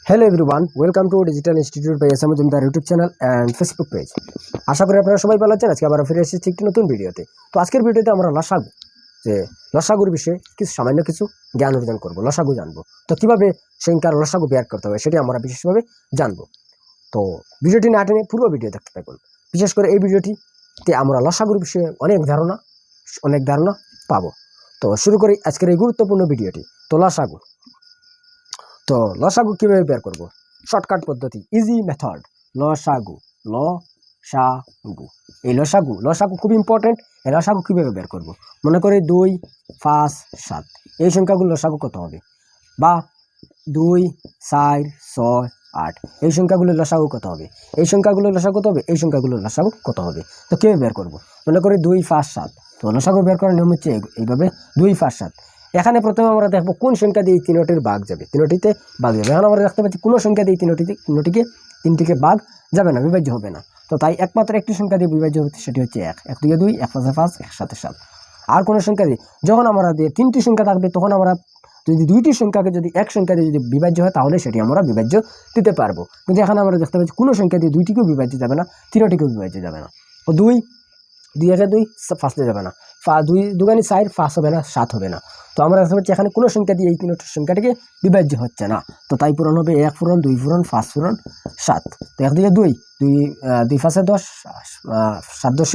Hello everyone, welcome to digital institute by S Majumdar YouTube channel and Facebook page. আশা করি আপনারা সবাই ভালো আছেন। আজকে আবার ফিরে এসেছি একটি নতুন ভিডিওতে। তো আজকের ভিডিওতে আমরা লসাগুর বিষয়ে সামান্য কিছু জ্ঞান অর্জন করবো, লসাগু জানবো। তো কীভাবে সংখ্যার লসাগু বের করতে হবে সেটি আমরা বিশেষভাবে জানবো। তো ভিডিওটি না টেনে পুরো ভিডিও দেখতে থাকুন। বিশেষ করে এই ভিডিওটিতে আমরা লসাগুর বিষয়ে অনেক ধারণা পাবো। তো শুরু করি আজকের এই গুরুত্বপূর্ণ ভিডিওটি। তো লসাগু কীভাবে বের করব? শর্টকাট পদ্ধতি, ইজি মেথড। লসাগু এই লসাগু খুব ইম্পর্টেন্ট। এই লসাগু কীভাবে বের করব? মনে করি 2, 5, 7 এই সংখ্যাগুলো লসাগু কত হবে? বা 2, 4, 6, 8 এই সংখ্যাগুলোর লসাগু কত হবে? এই সংখ্যাগুলোর লসাগু কত হবে? এই সংখ্যাগুলোর লসাগু কত হবে? তো কীভাবে বের করব? মনে করি 2, 5, 7। তো লসাগু বের করার নিয়ম হচ্ছে এইভাবে 2, 5, 7। এখানে প্রথমে আমরা দেখবো কোন সংখ্যা দিয়ে তিনটির ভাগ যাবে, তিনটিতে ভাগ যাবে। এখন আমরা দেখতে পাচ্ছি কোনো সংখ্যা দিয়ে তিনটিকে ভাগ যাবে না, বিভাজ্য হবে না। তো তাই একমাত্র একটি সংখ্যা দিয়ে বিভাজ্য হচ্ছে, সেটি হচ্ছে 1। 1 2 2, 1 5 5, 1 7 7। আর কোনো সংখ্যা দিয়ে যখন আমরা দিয়ে তিনটি সংখ্যা থাকবে, তখন আমরা যদি দুইটি সংখ্যাকে যদি এক সংখ্যা দিয়ে যদি বিভাজ্য হয়, তাহলে সেটি আমরা বিভাজ্য দিতে পারবো। কিন্তু এখানে আমরা দেখতে পাচ্ছি কোনো সংখ্যা দিয়ে দুইটিকেও বিভাজ্য যাবে না, তিনটিকেও বিভাজ্য যাবে না। ও 2 1 2 ফার্স্টে যাবে না, 2 2 4 5 হবে না, 7 হবে না। তো আমরা দেখতে পাচ্ছি এখানে কোনো সংখ্যা দিয়ে এই তিনটি সংখ্যাটিকে বিভাজ্য হচ্ছে না। তো তাই পূরণ হবে 1 পূরণ 2 পূরণ 5 পূরণ 7। তো 1 2 2 2 5 10, 7 10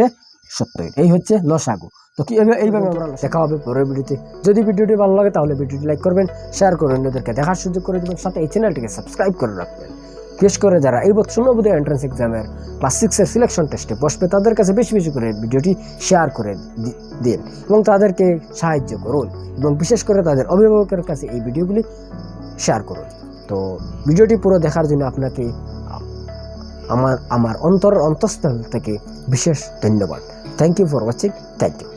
70। এই হচ্ছে লসাগু। তো এইভাবে আমরা দেখা হবে পরের ভিডিওতে। যদি ভিডিওটি ভালো লাগে তাহলে ভিডিওটি লাইক করবেন, শেয়ার করবেন, অন্যদেরকে দেখার সুযোগ করে দেবেন, সাথে এই চ্যানেলটিকে সাবস্ক্রাইব করে রাখবেন। বিশেষ করে যারা এই বছর নবোদয় এন্ট্রান্স এক্সামের ক্লাস 6-এর সিলেকশন টেস্টে বসবে, তাদের কাছে বেশি বেশি করে ভিডিওটি শেয়ার করে দিন এবং তাদেরকে সাহায্য করুন, এবং বিশেষ করে তাদের অভিভাবকের কাছে এই ভিডিওগুলি শেয়ার করুন। তো ভিডিওটি পুরো দেখার জন্য আপনাকে আমার অন্তঃস্থল থেকে বিশেষ ধন্যবাদ। Thank you for watching. Thank you.